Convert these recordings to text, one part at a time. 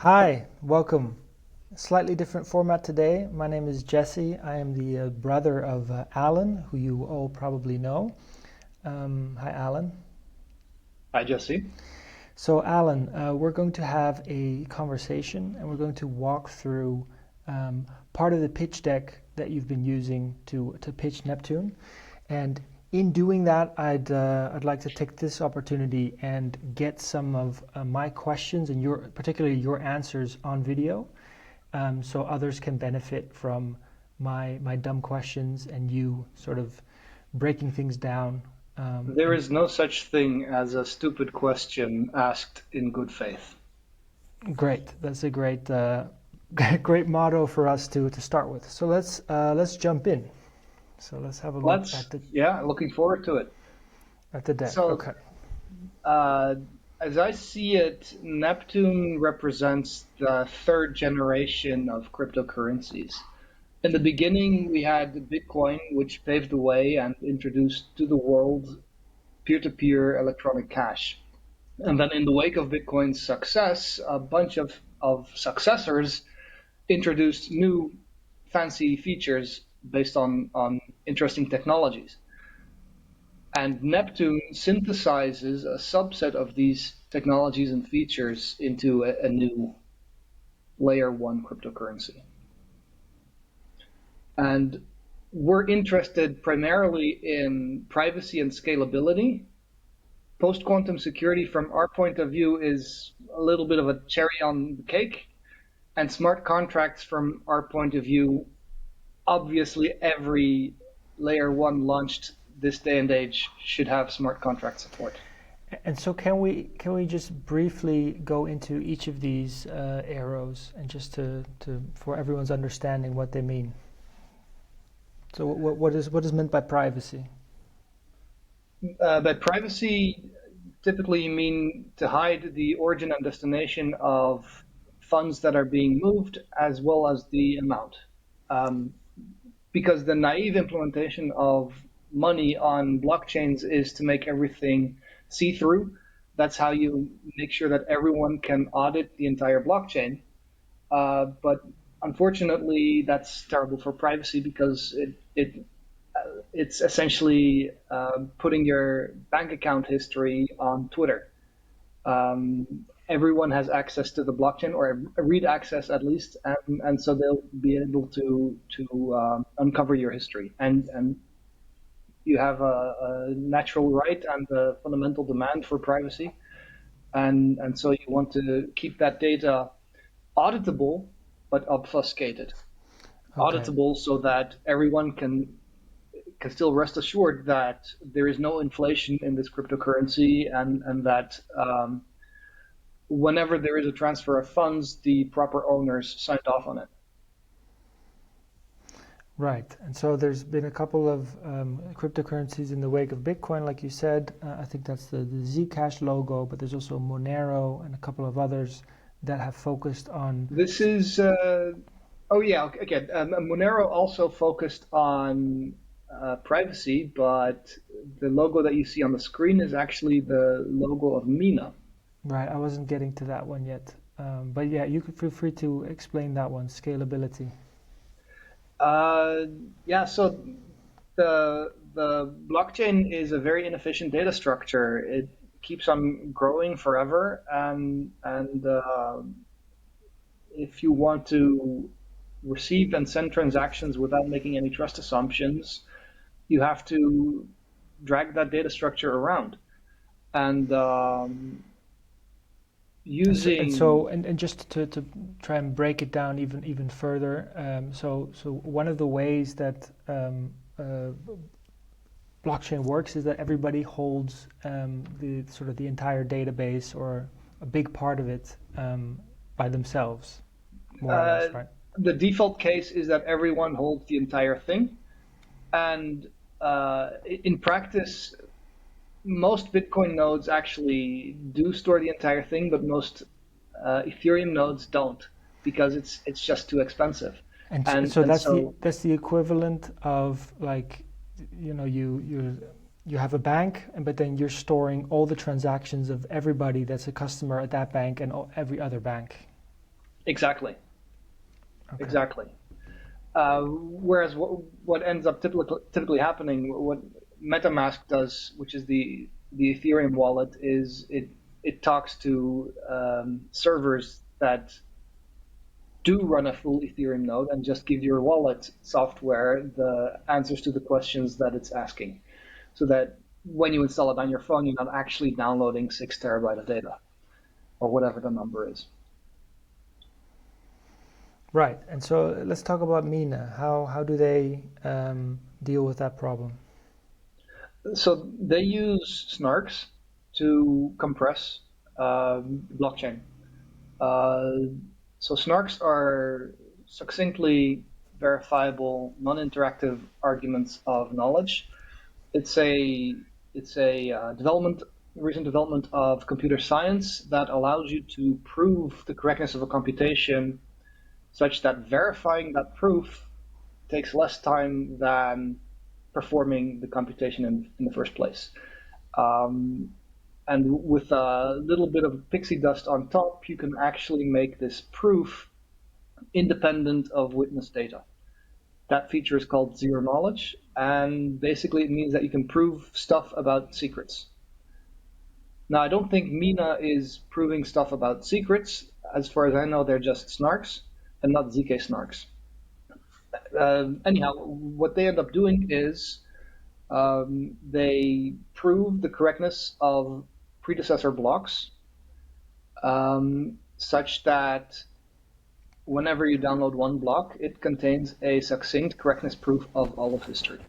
Hi, welcome. Slightly different format today. My name is Jesse. I am the brother of Alan, who you all probably know. Hi, Alan. Hi, Jesse. So, Alan, we're going to have a conversation and we're going to walk through part of the pitch deck that you've been using to pitch Neptune. And in doing that, I'd like to take this opportunity and get some of my questions and particularly your answers on video, so others can benefit from my dumb questions and you sort of breaking things down. There And is no such thing as a stupid question asked in good faith. great, that's a great great motto for us to start with. So let's jump in. So let's have a look Let's, yeah, looking forward to it. at the deck. So, Okay. uh, as I see it, Neptune represents the third generation of cryptocurrencies. In the beginning, we had Bitcoin, which paved the way and introduced to the world peer-to-peer electronic cash. And then, in the wake of Bitcoin's success, a bunch of successors introduced new fancy features based on interesting technologies. And Neptune synthesizes a subset of these technologies and features into a new layer one cryptocurrency. And we're interested primarily in privacy and scalability. Post quantum security, from our point of view, is a little bit of a cherry on the cake. And smart contracts, from our point of view, obviously every layer one launched this day and age should have smart contract support. And so can we just briefly go into each of these arrows and just to for everyone's understanding what they mean. So what is meant by privacy? By privacy, typically you mean to hide the origin and destination of funds that are being moved as well as the amount. Um, because the naive implementation of money on blockchains is to make everything see through. That's how you make sure that everyone can audit the entire blockchain. But unfortunately, that's terrible for privacy because it's essentially putting your bank account history on Twitter. Everyone has access to the blockchain, or a read access at least, and so they'll be able to uncover your history. And you have a natural right and a fundamental demand for privacy, and so you want to keep that data auditable but obfuscated. Okay. Auditable so that everyone can still rest assured that there is no inflation in this cryptocurrency, and that whenever there is a transfer of funds, the proper owners signed off on it. Right. And so there's been a couple of cryptocurrencies in the wake of Bitcoin, like you said. I think that's the Zcash logo, but there's also Monero and a couple of others that have focused on. This is, oh yeah, okay, okay. Monero also focused on privacy, but the logo that you see on the screen is actually the logo of Mina. Right. I wasn't getting to that one yet. But yeah, you could feel free to explain that one, scalability. Uh, yeah, so the blockchain is a very inefficient data structure. It keeps on growing forever, and if you want to receive and send transactions without making any trust assumptions, you have to drag that data structure around. And And so, and using so, and, and just to try and break it down even further. So one of the ways that blockchain works is that everybody holds the sort of the entire database or a big part of it by themselves, more or uh, less, right? the default case is that everyone holds the entire thing, and in practice, most Bitcoin nodes actually do store the entire thing, but most Ethereum nodes don't because it's just too expensive. And so And that's the so that's the equivalent of like, you have a bank, and but then you're storing all the transactions of everybody that's a customer at that bank and every other bank. Exactly. Okay. Exactly. Whereas what ends up typically happening, what MetaMask does, which is the Ethereum wallet, is it talks to servers that do run a full Ethereum node and just give your wallet software the answers to the questions that it's asking, so that when you install it on your phone, you're not actually downloading 6 terabyte of data or whatever the number is. Right. And so let's talk about Mina. How do they deal with that problem? So they use snarks to compress blockchain. Uh, so snarks are succinctly verifiable, non-interactive arguments of knowledge. It's a development, recent development of computer science that allows you to prove the correctness of a computation, such that verifying that proof takes less time than performing the computation in the first place. Um, and with a little bit of pixie dust on top, you can actually make this proof independent of witness data. That feature is called zero knowledge, and basically it means that you can prove stuff about secrets. Now, I don't think Mina is proving stuff about secrets. As far as I know, they're just snarks and not ZK snarks. Anyhow, what they end up doing is they prove the correctness of predecessor blocks such that whenever you download one block, it contains a succinct correctness proof of all of history.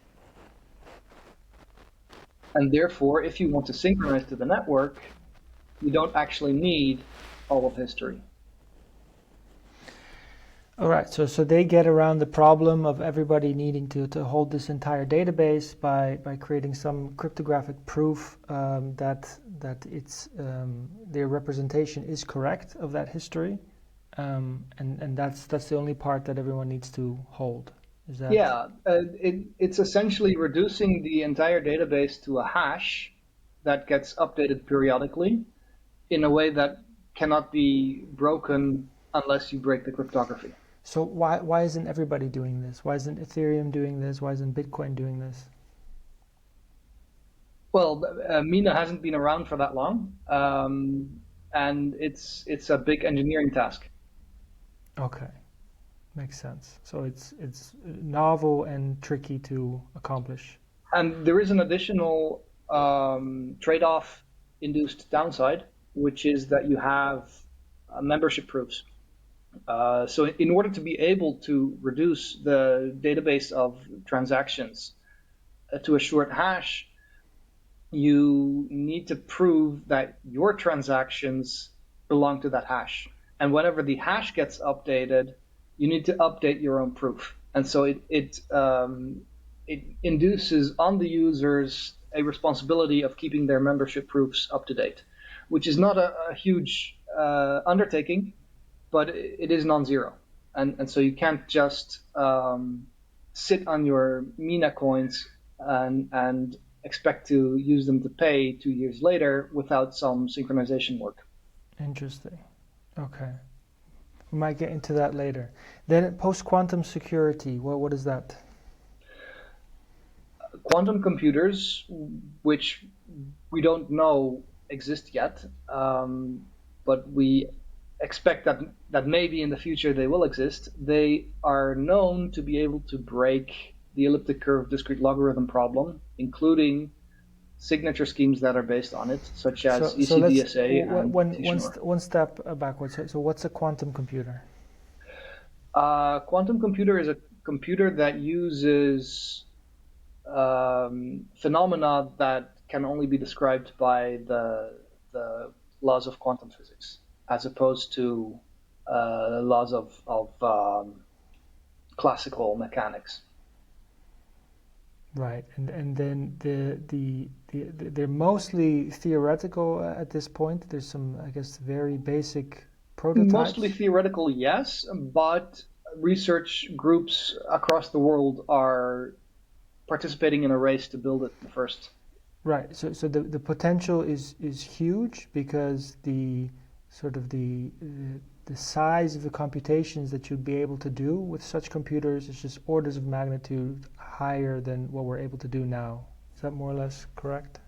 And therefore, if you want to synchronize to the network, you don't actually need all of history. All right, so they get around the problem of everybody needing to hold this entire database by creating some cryptographic proof that it's their representation is correct of that history, and that's the only part that everyone needs to hold. Is that? Yeah, it's essentially reducing the entire database to a hash that gets updated periodically in a way that cannot be broken unless you break the cryptography. So why isn't everybody doing this? Why isn't Ethereum doing this? Why isn't Bitcoin doing this? Well, Mina hasn't been around for that long, and it's a big engineering task. Okay, makes sense. So it's novel and tricky to accomplish. And there is an additional trade-off induced downside, which is that you have membership proofs. So in order to be able to reduce the database of transactions to a short hash, you need to prove that your transactions belong to that hash. And whenever the hash gets updated, you need to update your own proof. And so it induces on the users a responsibility of keeping their membership proofs up to date, which is not a huge undertaking, but it is non-zero. And so you can't just sit on your Mina coins and expect to use them to pay 2 years later without some synchronization work. Interesting. Okay. We might get into that later. Then post-quantum security, what is that? Quantum computers, which we don't know exist yet, but we expect that maybe in the future they will exist, they are known to be able to break the elliptic curve discrete logarithm problem, including signature schemes that are based on it, such as So let's ECDSA and Tichenor. one step backwards. So what's a quantum computer? Quantum computer is a computer that uses phenomena that can only be described by the laws of quantum physics, as opposed to laws of classical mechanics. Right, and then they're mostly theoretical at this point. There's some, I guess, very basic Mostly prototypes. theoretical, yes, but research groups across the world are participating in a race to build it first. Right. So the potential is huge because the sort of the the size of the computations that you'd be able to do with such computers is just orders of magnitude higher than what we're able to do now. Is that more or less correct?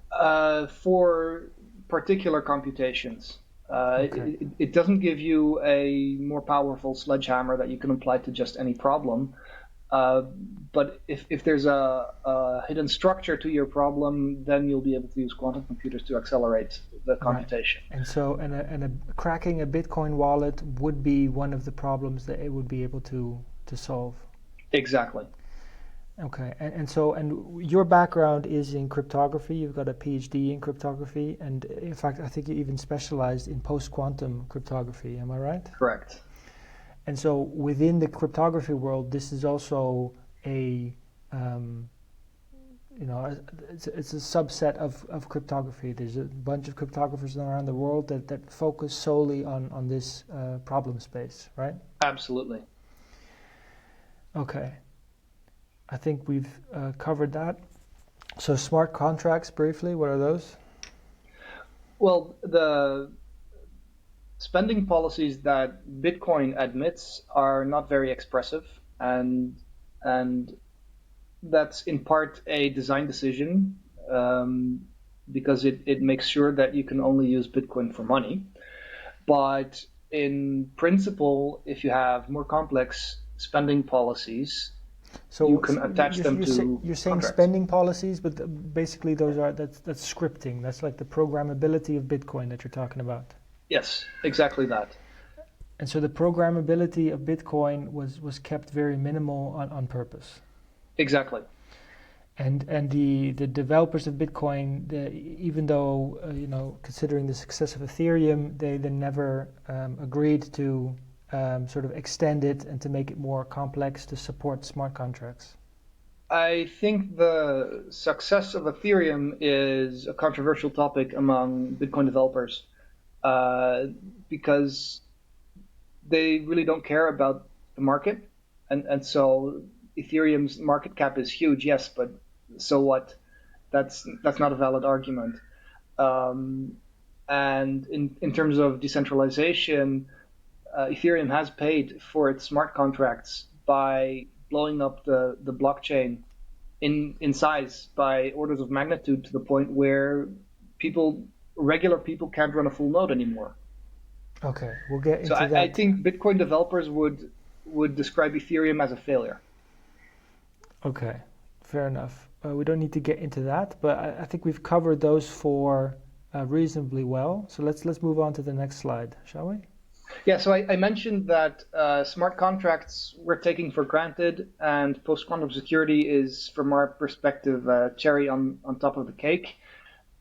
For particular computations. Okay. It doesn't give you a more powerful sledgehammer that you can apply to just any problem. Uh, but if there's a hidden structure to your problem, then you'll be able to use quantum computers to accelerate the Right. computation. And so, cracking a Bitcoin wallet would be one of the problems that it would be able to solve. Exactly. Okay. And your background is in cryptography. You've got a PhD in cryptography, and in fact, I think you even specialized in post-quantum cryptography. Am I right? Correct. And so, within the cryptography world, this is also a um, it's a subset of cryptography. There's a bunch of cryptographers around the world that focus solely on this problem space, right? Absolutely. Okay, I think we've covered that. So smart contracts, briefly, what are those? Well, the spending policies that Bitcoin admits are not very expressive, and that's in part a design decision, um, because it makes sure that you can only use Bitcoin for money. But in principle, if you have more complex spending policies, you So, can attach them to you're saying contracts. spending policies, but basically that's scripting. That's like the programmability of Bitcoin that you're talking about. Yes, exactly that. And so the programmability of Bitcoin was kept very minimal on purpose. Exactly. And the developers of Bitcoin, even though considering the success of Ethereum, they never agreed to sort of extend it and to make it more complex to support smart contracts. I think the success of Ethereum is a controversial topic among Bitcoin developers, uh, because they really don't care about the market, and so Ethereum's market cap is huge, yes, but so what? That's not a valid argument. Um, and in terms of decentralization, Ethereum has paid for its smart contracts by blowing up the blockchain in size by orders of magnitude to the point where regular people can't run a full node anymore. Okay, we'll get So into I that. think Bitcoin developers would describe Ethereum as a failure. Okay, fair enough. We don't need to get into that, but I think we've covered those four reasonably well. So let's move on to the next slide, shall we? Yeah, so I mentioned that smart contracts we're taking for granted, and post-quantum security is, from our perspective, cherry on top of the cake.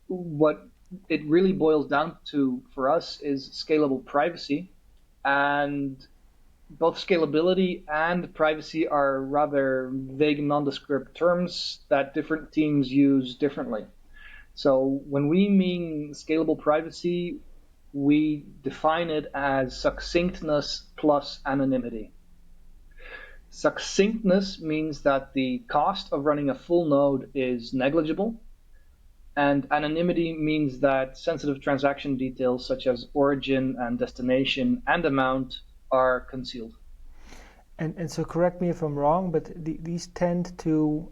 What it really boils down to for us is scalable privacy, and both scalability and privacy are rather vague, nondescript terms that different teams use differently. So when we mean scalable privacy, we define it as succinctness plus anonymity. Succinctness means that the cost of running a full node is negligible, and anonymity means that sensitive transaction details such as origin and destination and amount are concealed. And so correct me if I'm wrong, but these tends to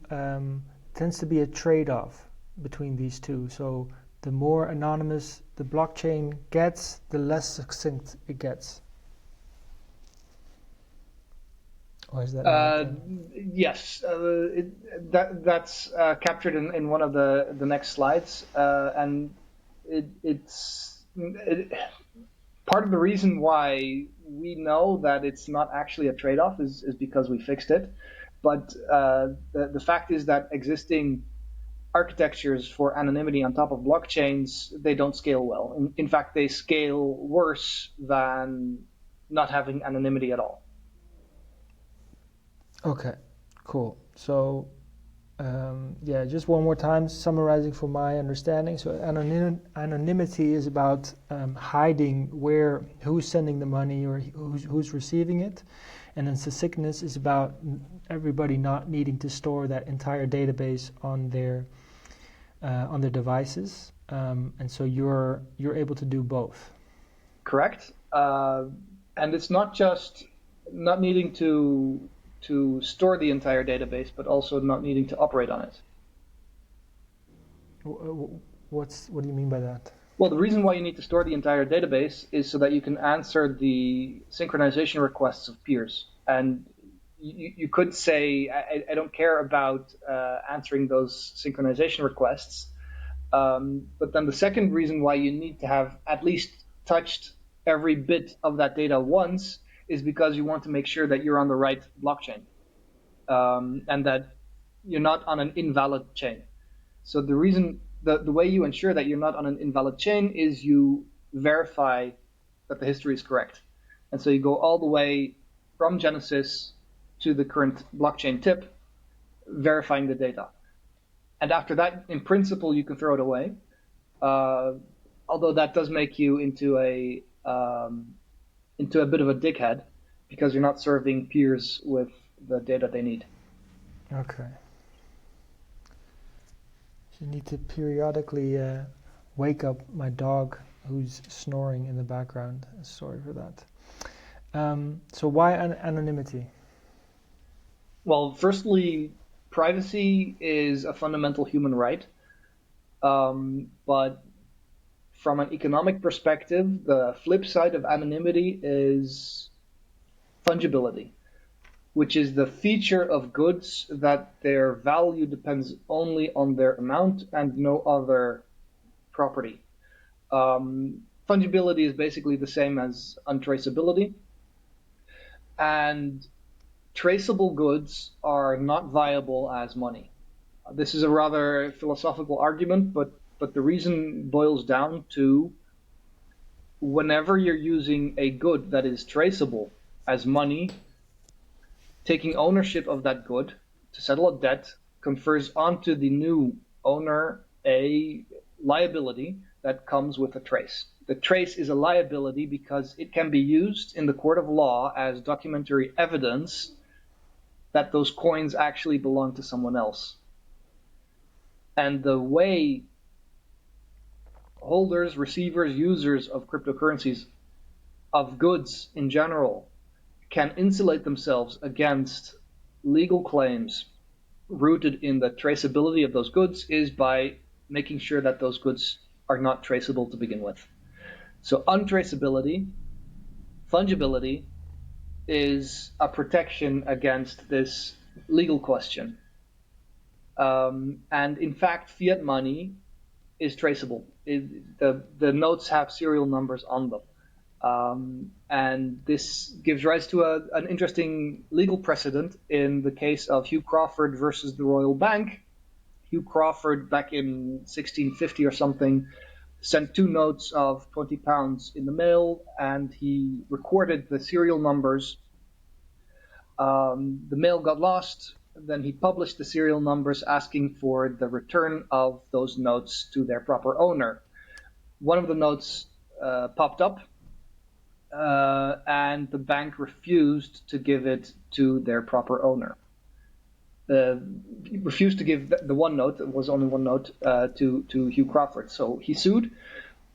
be a trade-off between these two. So the more anonymous the blockchain gets, the less succinct it gets. Or is that not? Uh, yes, that's captured in one of the next slides, and it's part of the reason why we know that it's not actually a trade-off is because we fixed it. But the fact is that existing architectures for anonymity on top of blockchains, they don't scale well. In fact, they scale worse than not having anonymity at all. Okay, cool. So yeah, just one more time, summarizing from my understanding. So anonymity is about hiding who's sending the money or who's receiving it, and then succinctness is about everybody not needing to store that entire database on their devices, and so you're able to do both. Correct. And it's not just not needing to store the entire database, but also not needing to operate on it. What do you mean by that? Well, the reason why you need to store the entire database is so that you can answer the synchronization requests of peers. And you could say, I don't care about answering those synchronization requests. But then the second reason why you need to have at least touched every bit of that data once is because you want to make sure that you're on the right blockchain, and that you're not on an invalid chain. So the way you ensure that you're not on an invalid chain is you verify that the history is correct. And so you go all the way from Genesis to the current blockchain tip, verifying the data. And after that, in principle, you can throw it away. Although that does make you into a bit of a dickhead, because you're not serving peers with the data they need. Okay. So you need to periodically wake up my dog who's snoring in the background. Sorry for that. So why anonymity? Well, firstly, privacy is a fundamental human right. But from an economic perspective, the flip side of anonymity is fungibility, which is the feature of goods that their value depends only on their amount and no other property. Fungibility is basically the same as untraceability, and traceable goods are not viable as money. This is a rather philosophical argument, but the reason boils down to whenever you're using a good that is traceable as money, taking ownership of that good to settle a debt confers onto the new owner a liability that comes with a trace. The trace is a liability because it can be used in the court of law as documentary evidence that those coins actually belong to someone else. And the way holders, receivers, users of cryptocurrencies, of goods in general, can insulate themselves against legal claims rooted in the traceability of those goods is by making sure that those goods are not traceable to begin with. So untraceability, fungibility, is a against this legal question. And in fact, fiat money is traceable. The notes have serial numbers on them. And this gives rise to an interesting legal precedent in the case of Hugh Crawford versus the Royal Bank. Hugh Crawford, back in 1650 or something, sent 2 notes of £20 in the mail, and he recorded the serial numbers. The mail got lost. Then he published the serial numbers asking for the return of those notes to their proper owner. One of the notes popped up, and the bank refused to give it to their proper owner. He refused to give the one note, it was only one note, to Hugh Crawford. So he sued,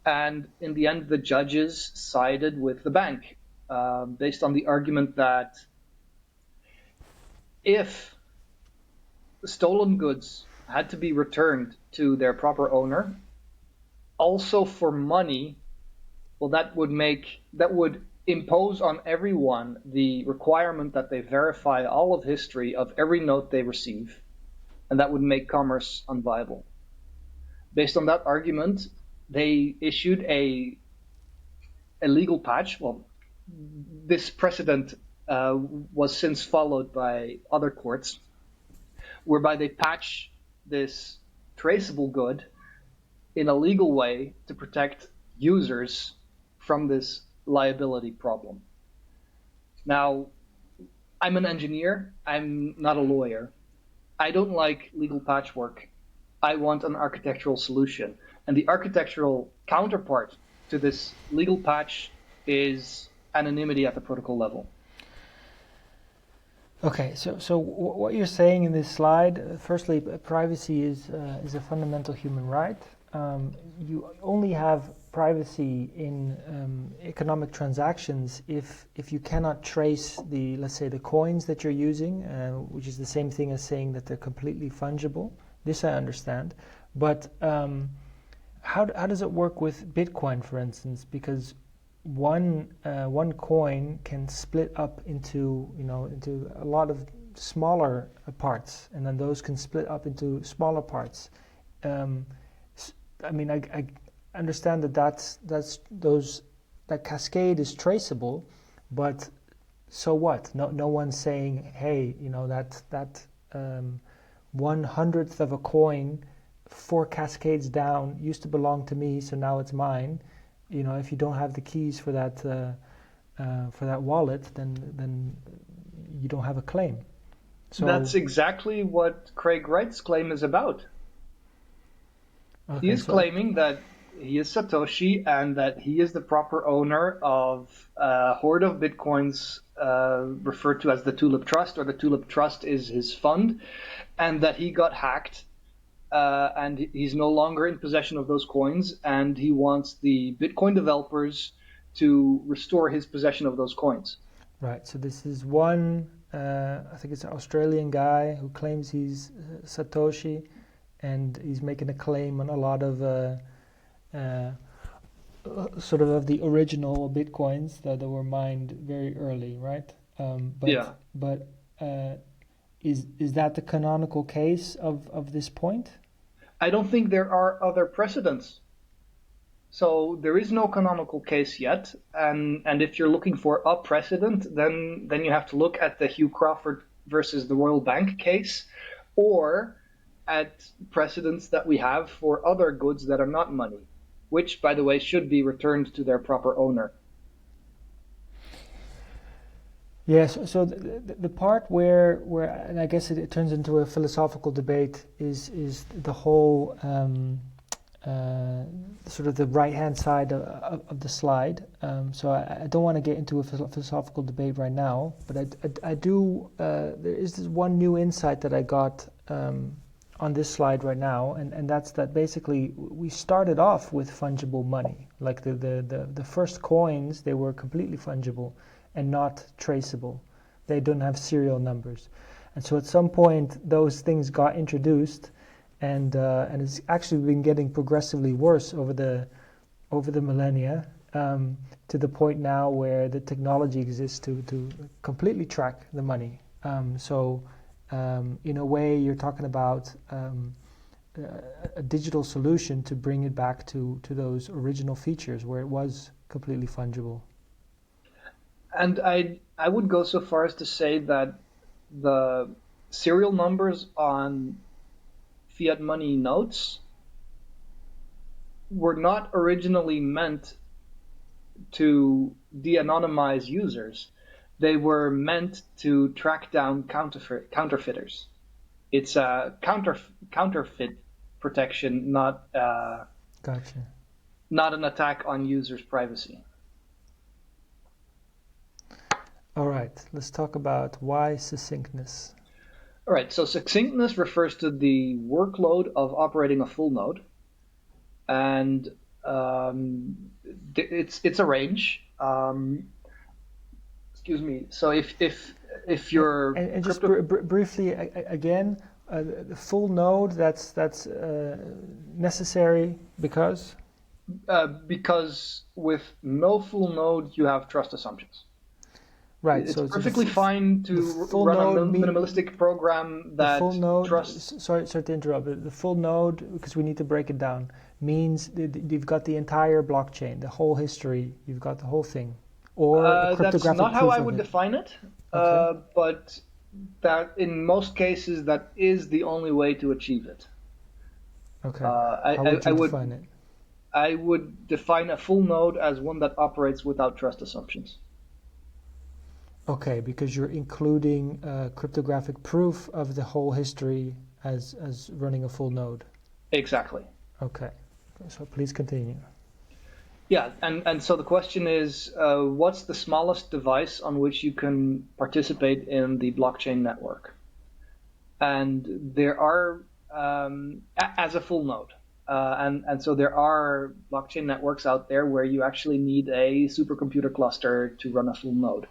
and in the end, the judges sided with the bank, based on the argument that if the stolen goods had to be returned to their proper owner, also for money, well, that would impose on everyone the requirement that they verify all of history of every note they receive, and that would make commerce unviable. Based on that argument, they issued a legal patch. Well, this precedent was since followed by other courts, whereby they patch this traceable good in a legal way to protect users from this liability problem. Now, I'm an engineer, I'm not a lawyer. I don't like legal patchwork. I want an architectural solution. And the architectural counterpart to this legal patch is anonymity at the protocol level. Okay, so what you're saying in this slide, firstly, privacy is a fundamental human right. you only have privacy in economic transactions if you cannot trace the, let's say, the coins that you're using, which is the same thing as saying that they're completely fungible. This I understand, but how does it work with Bitcoin, for instance? Because one coin can split up into into a lot of smaller parts, and then those can split up into smaller parts. Um, I mean, I understand that cascade is traceable, but so what? No one's saying, hey, that 1/100th of a coin 4 cascades down used to belong to me, so now it's mine. If you don't have the keys for that wallet, then you don't have a claim. So That's exactly what Craig Wright's claim is about. He okay, is claiming that he is Satoshi and that he is the proper owner of a hoard of bitcoins referred to as the Tulip Trust, or the Tulip Trust is his fund, and that he got hacked and he's no longer in possession of those coins, and he wants the Bitcoin developers to restore his possession of those coins. right. So this is one. I think it's an Australian guy who claims he's Satoshi, and he's making a claim on a lot of uh, sort of the original bitcoins that were mined very early, right? Yeah. But is that the canonical case of this point? I don't think there are other precedents. So there is no canonical case yet, and if you're looking for a precedent, then you have to look at the Hugh Crawford versus the Royal Bank case, or at precedents that we have for other goods that are not money, which, by the way, should be returned to their proper owner. Yes. So the part where and I guess it turns into a philosophical debate is the whole uh, sort of the right hand side of the slide. So I don't want to get into a philosophical debate right now, but I do. There is this one new insight that I got on this slide right now, and that's that basically we started off with fungible money. Like the first coins, they were completely fungible and not traceable. They don't have serial numbers. And so at some point, those things got introduced, and it's actually been getting progressively worse over the millennia, to the point now where the technology exists to completely track the money. In a way, you're talking about a digital solution to bring it back to those original features where it was completely fungible. And I would go so far as to say that the serial numbers on fiat money notes were not originally meant to de-anonymize users. They were meant to track down counterfeiters. It's a counterfeit protection, Gotcha. not an attack on users' privacy. All right, let's talk about why succinctness. All right, so succinctness refers to the workload of operating a full node, and it's a range. Excuse me. So if you're And just crypto, briefly again, the full node, that's necessary because because with no full node you have trust assumptions. right. It's So perfectly fine the to full run a node minimalistic program the that full node. trusts. Sorry to interrupt. The full node, because we need to break it down, means you've got the entire blockchain, the whole history. You've got the whole thing, or a That's cryptographic not how proof I of would it. define it, Okay. but that in most cases that is the only way to achieve it. Okay. Uh, I, How I, would I you would define it? I would define a full node as one that operates without trust assumptions. Okay, because you're including cryptographic proof of the whole history as running a full node. Exactly. Okay, so please continue. Yeah, and so the question is, what's the smallest device on which you can participate in the blockchain network? And there are, as a full node. And so there are blockchain networks out there where you actually need a supercomputer cluster to run a full node.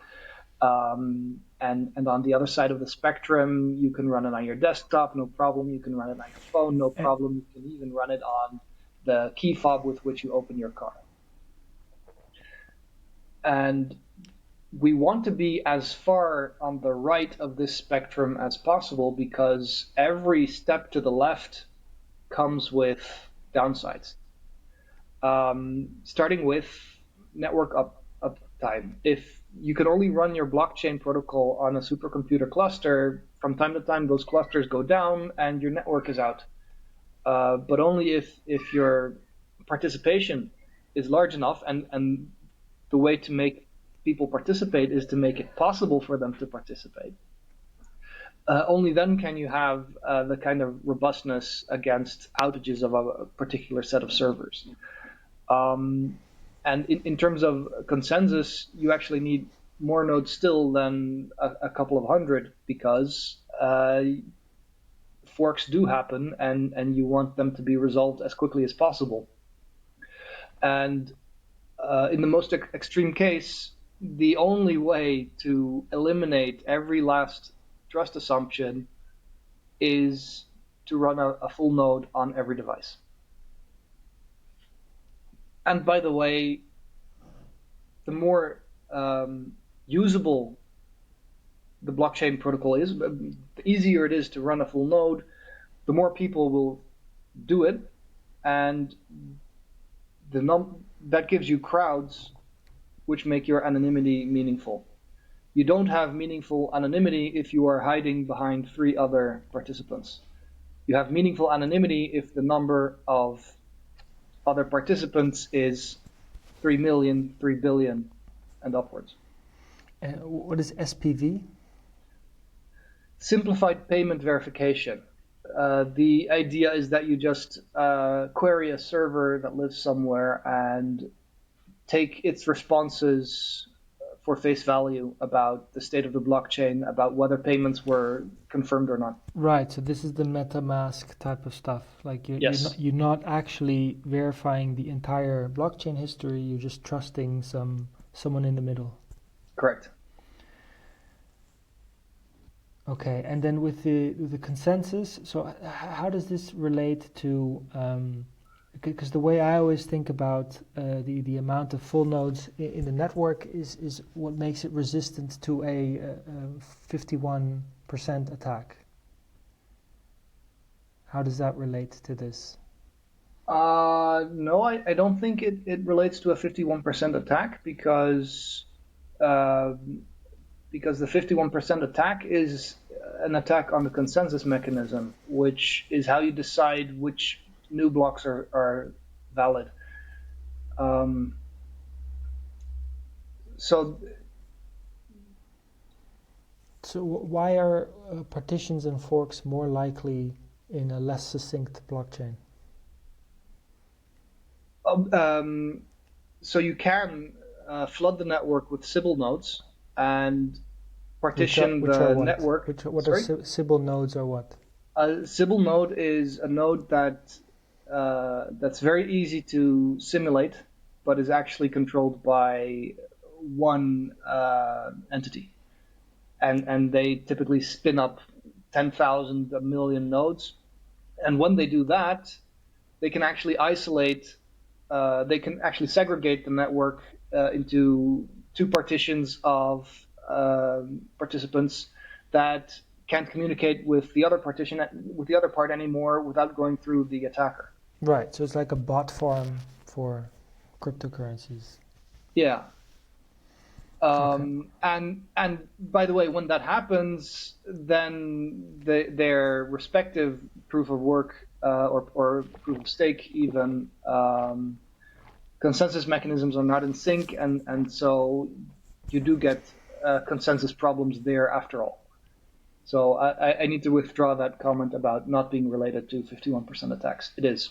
And on the other side of the spectrum, you can run it on your desktop, no problem. You can run it on your phone, no And, problem. You can even run it on the key fob with which you open your car. And we want to be as far on the right of this spectrum as possible because every step to the left comes with downsides. Starting with network uptime. If you can only run your blockchain protocol on a supercomputer cluster, from time to time those clusters go down and your network is out. But only if your participation is large enough, and the way to make people participate is to make it possible for them to participate. Only then can you have the kind of robustness against outages of a particular set of servers. And in terms of consensus, you actually need more nodes still than a couple of hundred because forks do happen and you want them to be resolved as quickly as possible. And in the most extreme case, the only way to eliminate every last trust assumption is to run a full node on every device. And by the way, the more usable the blockchain protocol is, the easier it is to run a full node, the more people will do it, and that gives you crowds which make your anonymity meaningful. You don't have meaningful anonymity if you are hiding behind 3 other participants. You have meaningful anonymity if the number of other participants is 3 million, 3 billion, and upwards. what is SPV? Simplified payment verification. The idea is that you just query a server that lives somewhere and take its responses for face value about the state of the blockchain, about whether payments were confirmed or not. Right, so this is the MetaMask type of stuff. Like Yes, you're not actually verifying the entire blockchain history, you're just trusting someone in the middle. correct. Okay, and then with the consensus, so how does this relate to, because the way I always think about the amount of full nodes in the network is what makes it resistant to a 51% attack. How does that relate to this? No, I don't think it relates to a 51% attack uh, because the 51% attack is an attack on the consensus mechanism, which is how you decide which new blocks are valid. Um, so So why are partitions and forks more likely in a less succinct blockchain? um, so you can flood the network with Sybil nodes and partition Which are the what? network. What are Sorry? Sybil nodes or what? A Sybil node is a node that's very easy to simulate, but is actually controlled by one entity, and they typically spin up 10,000, a million nodes. And when they do that, they can actually isolate. They can actually segregate the network into 2 partitions of participants that can't communicate with the other partition with the other part anymore without going through the attacker. Right, so it's like a bot farm for cryptocurrencies. Yeah. Okay. And by the way, when that happens, then their respective proof of work or proof of stake even consensus mechanisms are not in sync, and so you do get consensus problems there after all. So I need to withdraw that comment about not being related to 51% attacks. It is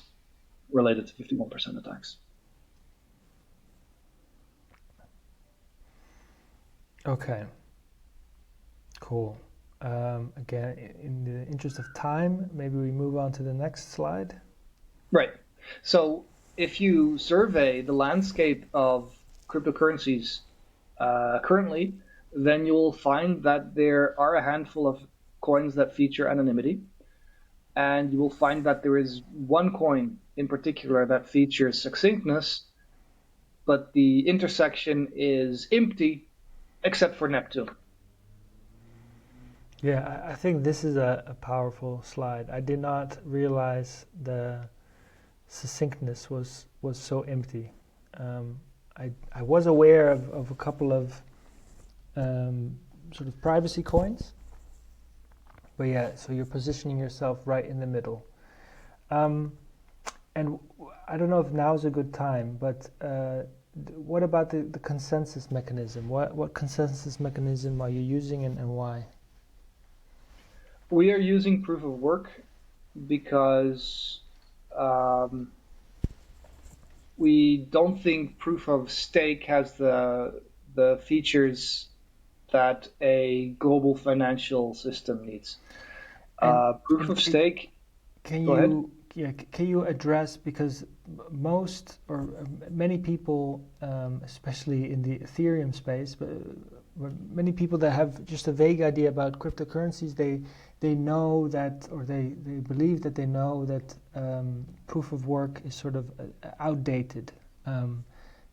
related to 51% attacks. Okay, cool. Again, in the interest of time, maybe we move on to the next slide. Right. So if you survey the landscape of cryptocurrencies currently, then you'll find that there are a handful of coins that feature anonymity, and you will find that there is one coin in particular that features succinctness, but the intersection is empty except for Neptune. Yeah, I think this is a powerful slide. I did not realize the succinctness was so empty. Um, I was aware of a couple of sort of privacy coins, but yeah, so you're positioning yourself right in the middle. Um, and I don't know if now is a good time, but what about the consensus mechanism? What consensus mechanism are you using and why? We are using proof of work because um, we don't think proof of stake has the features that a global financial system needs. And Proof and of stake, can go ahead. you yeah can you address, because most or many people, especially in the Ethereum space, but many people that have just a vague idea about cryptocurrencies, they know that, or they believe that they know that proof of work is sort of outdated.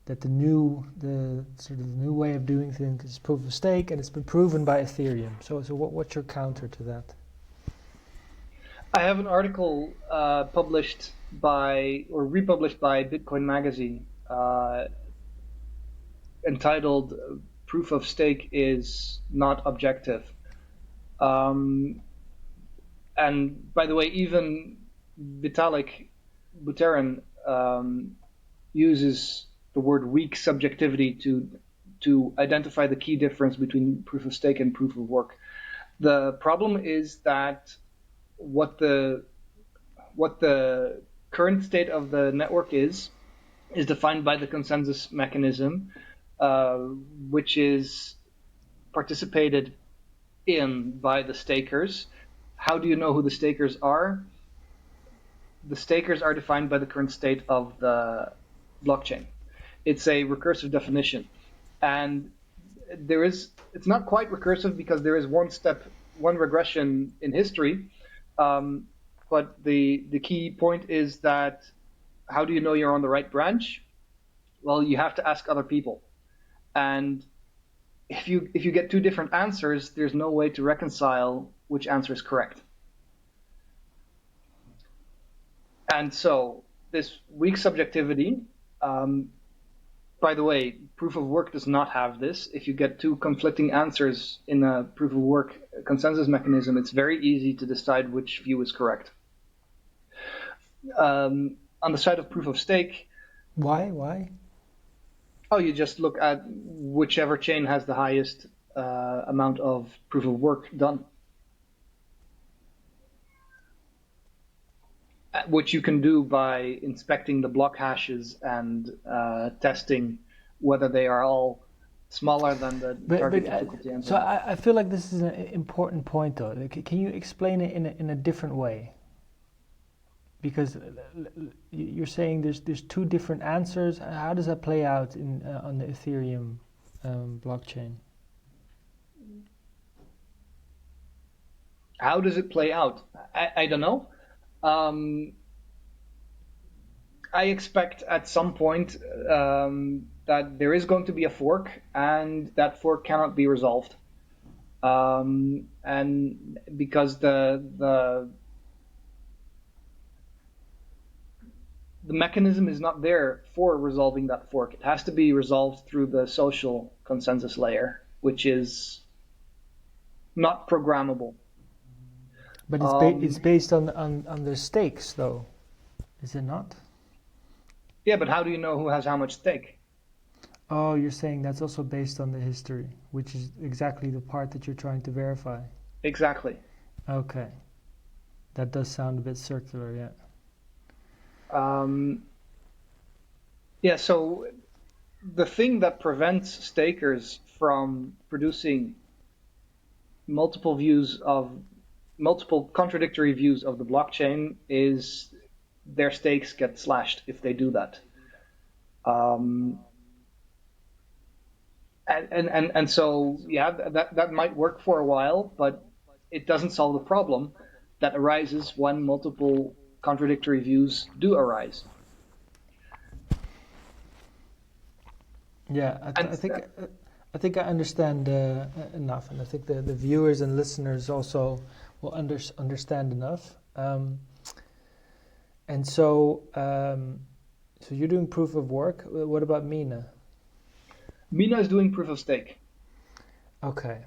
That the sort of new way of doing things is proof of stake, and it's been proven by Ethereum. So what's your counter to that? I have an article published by or republished by Bitcoin Magazine entitled "Proof of Stake is Not Objective." Um, and by the way, even Vitalik Buterin uses the word weak subjectivity to identify the key difference between proof of stake and proof of work. The problem is that what the what the current state of the network is defined by the consensus mechanism, uh, which is participated in by the stakers. How do you know who the stakers are? The stakers are defined by the current state of the blockchain. It's a recursive definition, and it's not quite recursive because there is one regression in history. Um, but the key point is that how do you know you're on the right branch? Well, you have to ask other people, and if you get two different answers, there's no way to reconcile which answer is correct. And so this weak subjectivity, um, by the way, proof of work does not have this. If you get two conflicting answers in a proof of work consensus mechanism, it's very easy to decide which view is correct. On the side of proof of stake, Why? oh, you just look at whichever chain has the highest amount of proof of work done, which you can do by inspecting the block hashes and testing whether they are all smaller than the But target difficulty and so so on. I feel like this is an important point, though. Can you explain it in a different way? Because you're saying there's two different answers. How does that play out in on the Ethereum blockchain? How does it play out? I don't know. Um, I expect at some point that there is going to be a fork, and that fork cannot be resolved. And because the mechanism is not there for resolving that fork, it has to be resolved through the social consensus layer, which is not programmable. But it's Um, based on the stakes, though, is it not? yeah, but how do you know who has how much stake? Oh, you're saying that's also based on the history, which is exactly the part that you're trying to verify. Exactly. Okay, that does sound a bit circular, yeah. Um, yeah, so the thing that prevents stakers from producing multiple views of multiple contradictory views of the blockchain is their stakes get slashed if they do that. Um, and so, yeah, that might work for a while, but it doesn't solve the problem that arises when multiple contradictory views do arise. Yeah, And I think I understand enough, and I think the viewers and listeners also will understand enough. And so, so you're doing proof of work. What about Mina? Mina is doing proof of stake. Okay.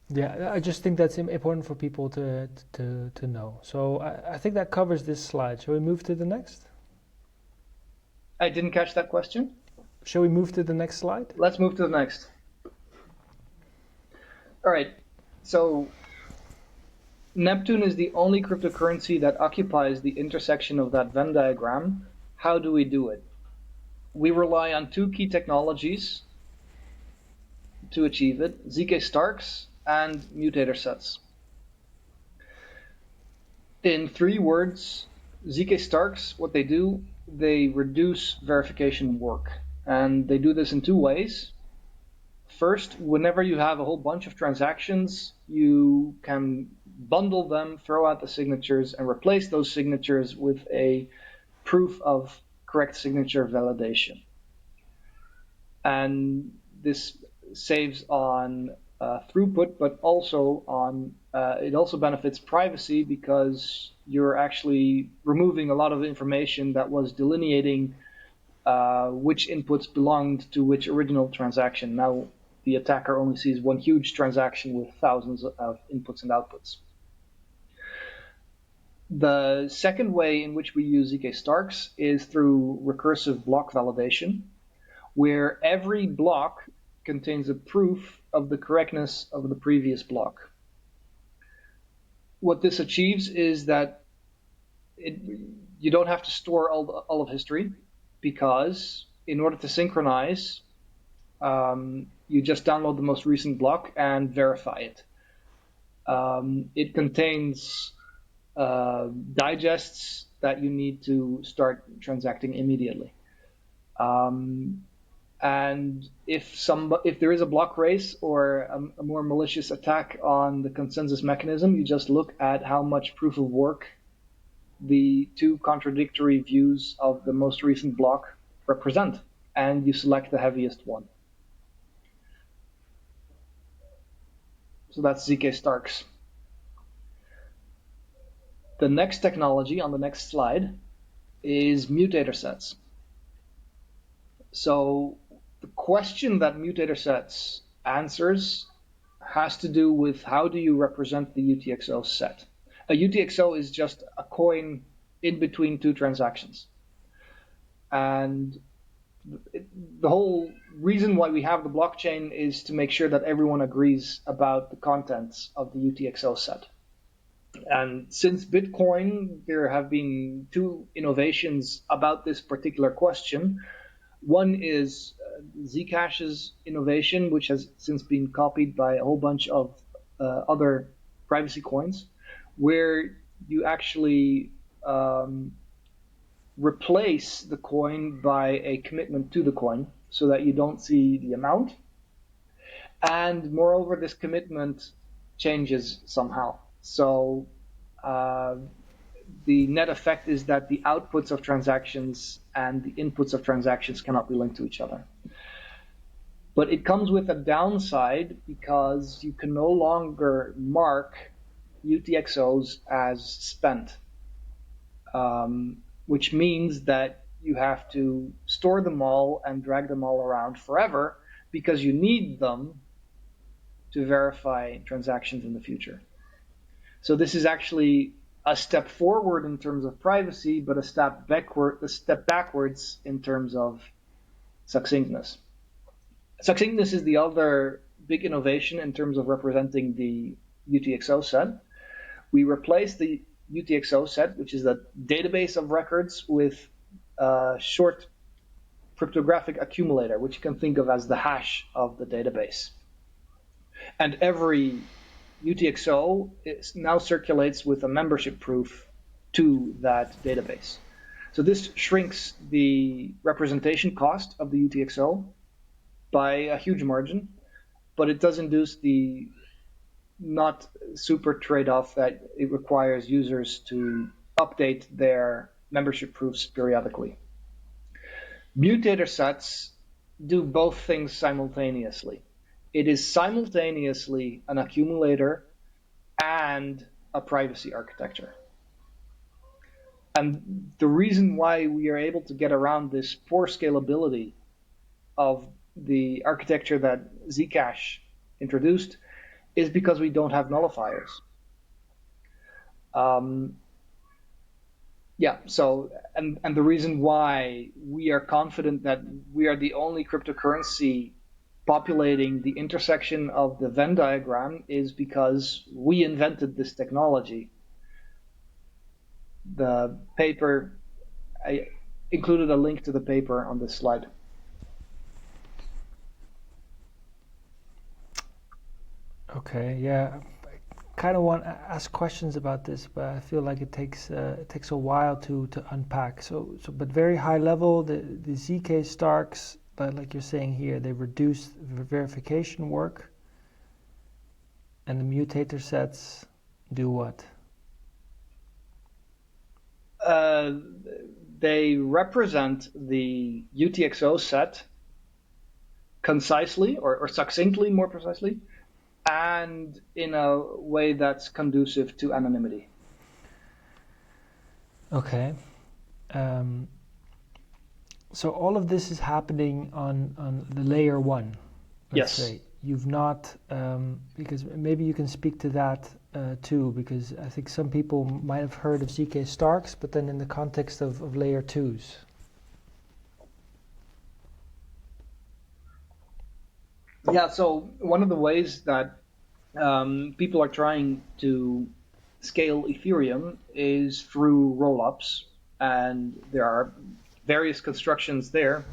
Yeah, I just think that's important for people to know. So I think that covers this slide. Shall we move to the next? I didn't catch that question. Shall we move to the next slide? Let's move to the next. All right. So Neptune is the only cryptocurrency that occupies the intersection of that Venn diagram. How do we do it? We rely on two key technologies to achieve it, ZK-STARKs and mutator sets. In 3 words, ZK-STARKs, what they do, they reduce verification work. And they do this in 2 ways. First, whenever you have a whole bunch of transactions, you can bundle them, throw out the signatures, and replace those signatures with a proof of correct signature validation. And this saves on throughput, but also on it also benefits privacy because you're actually removing a lot of information that was delineating which inputs belonged to which original transaction. Now the attacker only sees one huge transaction with thousands of inputs and outputs. The second way in which we use ZK-STARKs is through recursive block validation, where every block contains a proof of the correctness of the previous block. What this achieves is that you don't have to store all of history, because in order to synchronize, you just download the most recent block and verify it. It contains digests that you need to start transacting immediately. And if there is a block race or a more malicious attack on the consensus mechanism, you just look at how much proof of work the two contradictory views of the most recent block represent, and you select the heaviest one. So that's ZK-STARKs. The next technology on the next slide is mutator sets. So the question that mutator sets answers has to do with how do you represent the UTXO set. A UTXO is just a coin in between two transactions. And the whole reason why we have the blockchain is to make sure that everyone agrees about the contents of the UTXO set. And since Bitcoin, there have been 2 innovations about this particular question. One is Zcash's innovation, which has since been copied by a whole bunch of other privacy coins, where you actually replace the coin by a commitment to the coin so that you don't see the amount. And moreover, this commitment changes somehow. So the net effect is that the outputs of transactions and the inputs of transactions cannot be linked to each other. But it comes with a downside because you can no longer mark UTXOs as spent, which means that you have to store them all and drag them all around forever because you need them to verify transactions in the future. So this is actually a step forward in terms of privacy, but a step backwards in terms of succinctness. Succinctness is the other big innovation in terms of representing the UTXO set. We replace the UTXO set, which is a database of records, with a short cryptographic accumulator, which you can think of as the hash of the database. And every UTXO now circulates with a membership proof to that database. So this shrinks the representation cost of the UTXO by a huge margin, but it does induce the not super trade-off that it requires users to update their membership proofs periodically. Mutator sets do both things simultaneously. It is simultaneously an accumulator and a privacy architecture. And the reason why we are able to get around this poor scalability of the architecture that Zcash introduced is because we don't have nullifiers. Um, yeah, so, and the reason why we are confident that we are the only cryptocurrency populating the intersection of the Venn diagram is because we invented this technology. The paper, I included a link to the paper on this slide. Okay, yeah. I kind of want to ask questions about this, but I feel like it takes a while to unpack. But very high level, the ZK Starks, like you're saying here, they reduce the verification work, and the mutator sets do what? They represent the UTXO set concisely or succinctly, more precisely, and in a way that's conducive to anonymity. Okay. Um, so all of this is happening on the layer one, let's Yes. say. You've not, because maybe you can speak to that too, because I think some people might have heard of ZK Starks, but then in the context of layer twos. Yeah, so one of the ways that people are trying to scale Ethereum is through rollups, and there are various constructions there.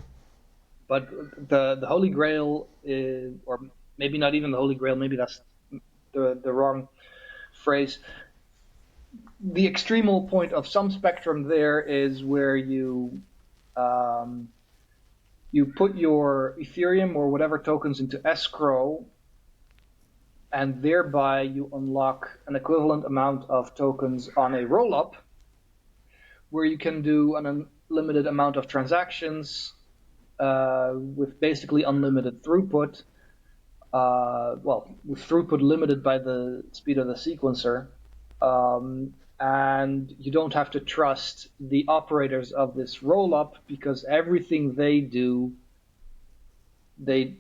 But the Holy Grail is, or maybe not even the Holy Grail, maybe that's the wrong phrase. The extremal point of some spectrum there is where um, you put your Ethereum or whatever tokens into escrow, and thereby you unlock an equivalent amount of tokens on a rollup, where you can do an unlimited amount of transactions with basically unlimited throughput. With throughput limited by the speed of the sequencer. And you don't have to trust the operators of this rollup because everything they do, they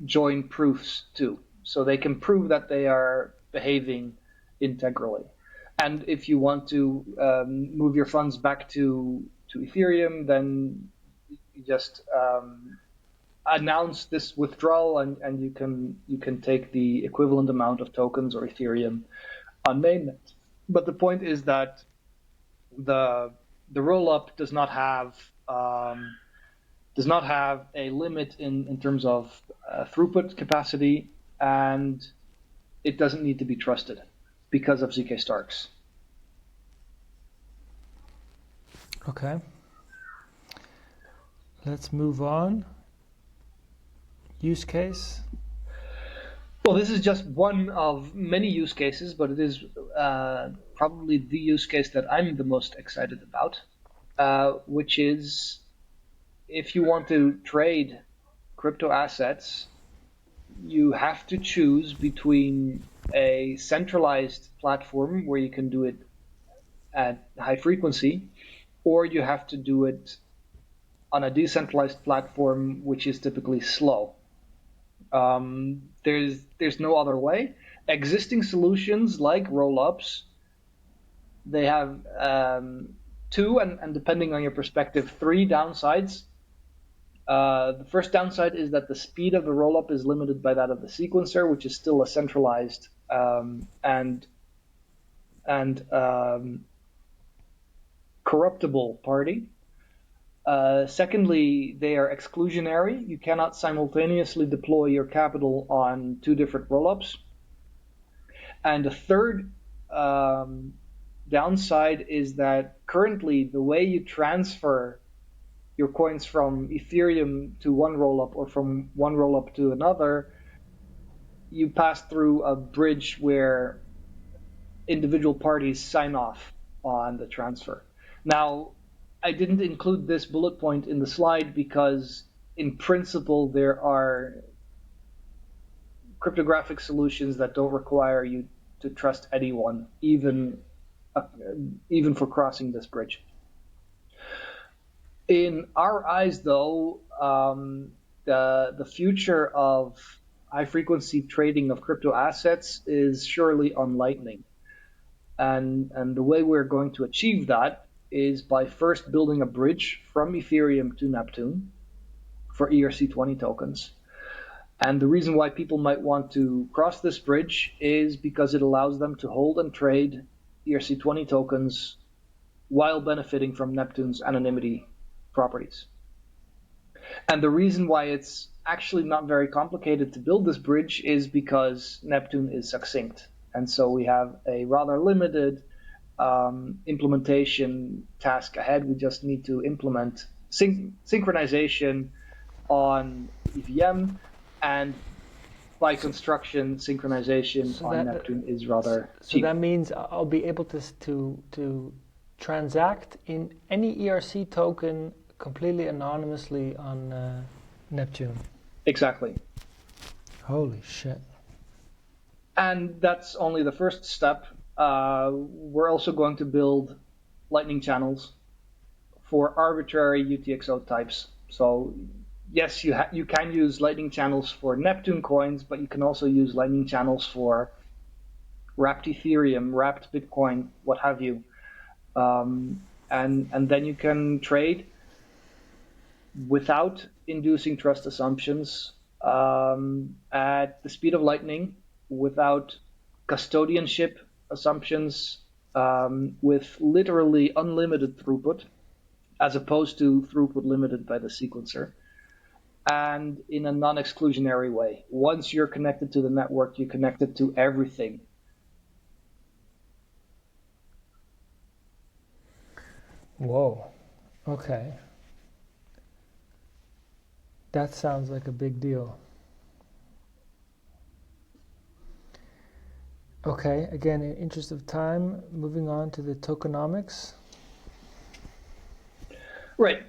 join proofs to. So they can prove that they are behaving integrally. And if you want to move your funds back to Ethereum, then you just announce this withdrawal, and you can take the equivalent amount of tokens or Ethereum on mainnet. But the point is that the rollup does not have a limit in terms of throughput capacity, and it doesn't need to be trusted because of ZK Starks. Okay. Let's move on. Use case. Well, this is just one of many use cases, but it is probably the use case that I'm the most excited about, which is if you want to trade crypto assets, you have to choose between a centralized platform where you can do it at high frequency, or you have to do it on a decentralized platform, which is typically slow. There's no other way. Existing solutions like rollups, they have two, and depending on your perspective, three downsides. The first downside is that the speed of the rollup is limited by that of the sequencer, which is still a centralized and corruptible party. Secondly, they are exclusionary. You cannot simultaneously deploy your capital on two different rollups. And the third um, downside is that currently the way you transfer your coins from Ethereum to one rollup or from one rollup to another, you pass through a bridge where individual parties sign off on the transfer. Now, I didn't include this bullet point in the slide because, in principle, there are cryptographic solutions that don't require you to trust anyone, uh, even for crossing this bridge. In our eyes, though, the future of high frequency trading of crypto assets is surely on Lightning. And the way we're going to achieve that is by first building a bridge from Ethereum to Neptune for ERC20 tokens. And the reason why people might want to cross this bridge is because it allows them to hold and trade ERC20 tokens while benefiting from Neptune's anonymity properties. And the reason why it's actually not very complicated to build this bridge is because Neptune is succinct. And so we have a rather limited implementation task ahead. We just need to implement synchronization on EVM, and by construction, synchronization on Neptune is rather cheap. So that means I'll be able to transact in any ERC token completely anonymously on Neptune. Exactly. Holy shit. And that's only the first step. We're also going to build Lightning channels for arbitrary UTXO types. So yes, you can use Lightning channels for Neptune coins, but you can also use Lightning channels for wrapped Ethereum, wrapped Bitcoin, what have you. And then you can trade without inducing trust assumptions at the speed of Lightning, without custodianship assumptions, with literally unlimited throughput, as opposed to throughput limited by the sequencer, and in a non-exclusionary way. Once you're connected to the network, you're connected to everything. Whoa. Okay. That sounds like a big deal. Okay, again, in interest of time, moving on to the tokenomics. Right.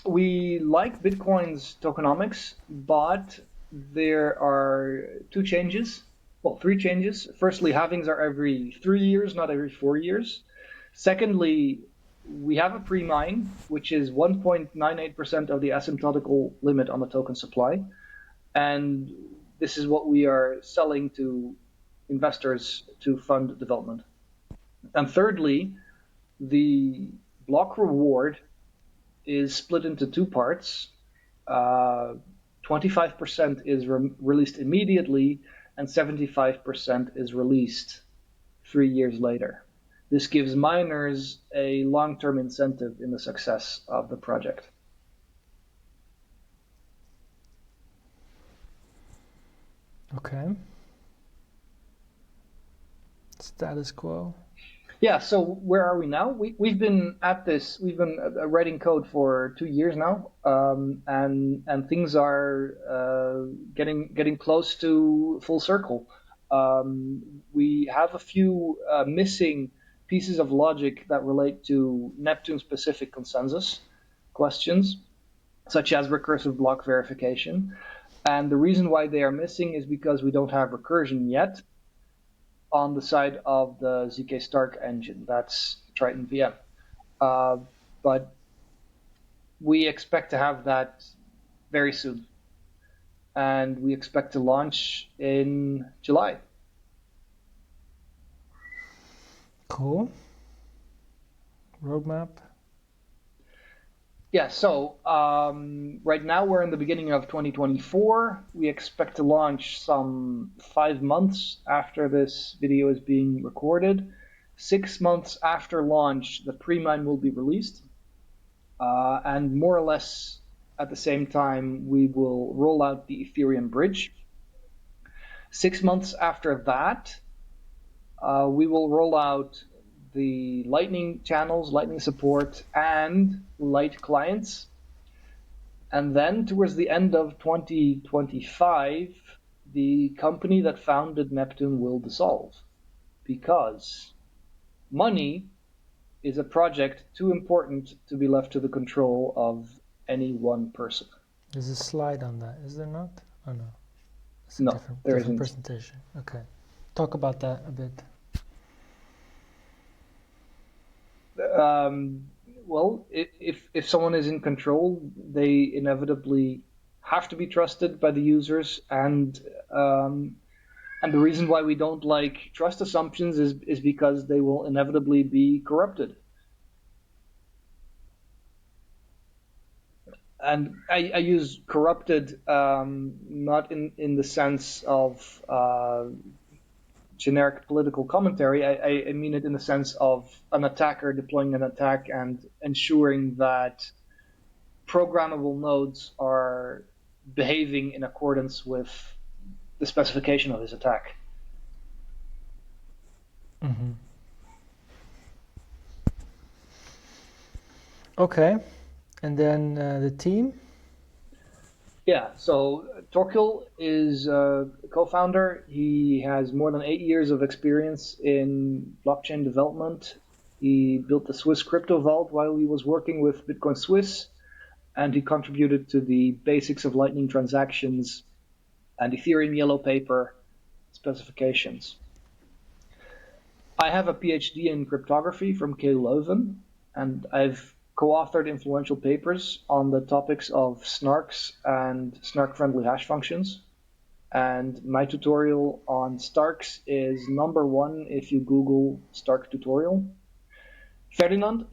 We like Bitcoin's tokenomics, but there are two changes. Well, three changes. Firstly, halvings are every 3 years, not every 4 years. Secondly, we have a pre-mine, which is 1.98% of the asymptotical limit on the token supply. And this is what we are selling to investors to fund development. And thirdly, the block reward is split into two parts. 25% is released immediately, and 75% is released 3 years later. This gives miners a long-term incentive in the success of the project. Okay. Status quo. Yeah, so where are we now? We've been at this, we've been writing code for 2 years now, and things are getting close to full circle. We have a few missing pieces of logic that relate to Neptune-specific consensus questions, such as recursive block verification. And the reason why they are missing is because we don't have recursion yet on the side of the ZK Stark engine. That's Triton VM. But we expect to have that very soon. And we expect to launch in July. Cool. Roadmap. Yeah, so right now we're in the beginning of 2024. We expect to launch some 5 months after this video is being recorded. 6 months after launch, the pre-mine will be released. And more or less at the same time, we will roll out the Ethereum bridge. 6 months after that, we will roll out the Lightning channels, Lightning support, and Light clients. And then towards the end of 2025, the company that founded Neptune will dissolve because money is a project too important to be left to the control of any one person. There's a slide on that, is there not? Oh no, it's a No, there different isn't. presentation. Okay, talk about that a bit. Well, if someone is in control, they inevitably have to be trusted by the users, and the reason why we don't like trust assumptions is because they will inevitably be corrupted. And I use corrupted not in the sense of generic political commentary. I mean it in the sense of an attacker deploying an attack and ensuring that programmable nodes are behaving in accordance with the specification of his attack. Mm-hmm. Okay, and then the team. Yeah, so Torkil is a co-founder. He has more than 8 years of experience in blockchain development. He built the Swiss Crypto Vault while he was working with Bitcoin Swiss, and he contributed to the basics of Lightning transactions and Ethereum Yellow Paper specifications. I have a PhD in cryptography from KU Leuven, and I've co-authored influential papers on the topics of snarks and snark-friendly hash functions. And my tutorial on Starks is #1 if you Google Stark tutorial. Ferdinand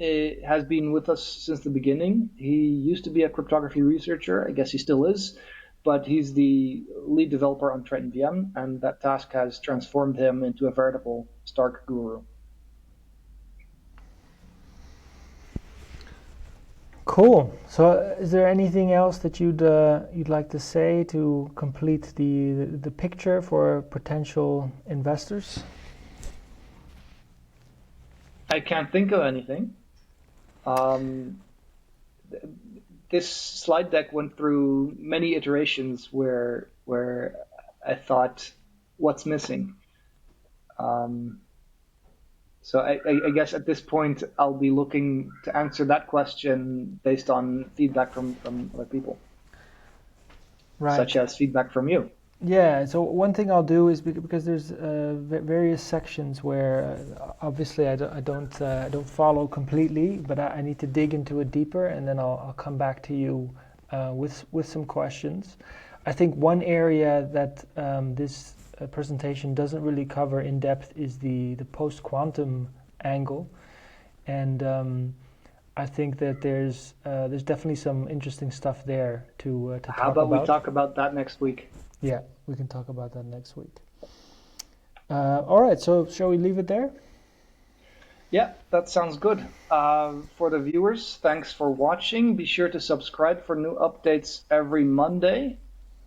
has been with us since the beginning. He used to be a cryptography researcher. I guess he still is, but he's the lead developer on Triton VM, and that task has transformed him into a veritable Stark guru. Cool. So, is there anything else that you'd like to say to complete the picture for potential investors? I can't think of anything. Um, this slide deck went through many iterations where I thought, what's missing? So I guess at this point I'll be looking to answer that question based on feedback from other people, Right. such as feedback from you. Yeah, so one thing I'll do is because there's various sections where obviously I don't follow completely, but I need to dig into it deeper, and then I'll come back to you with some questions. I think one area that this presentation doesn't really cover in depth is the post-quantum angle, and I think that there's definitely some interesting stuff there to talk about. How about we talk about that next week? Yeah, we can talk about that next week. All right, so shall we leave it there? Yeah, that sounds good. For the viewers, thanks for watching. Be sure to subscribe for new updates every Monday.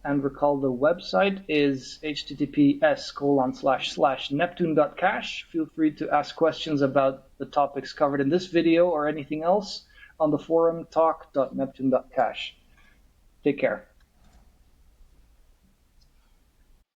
And recall the website is https://neptune.cash. Feel free to ask questions about the topics covered in this video or anything else on the forum talk.neptune.cash. Take care.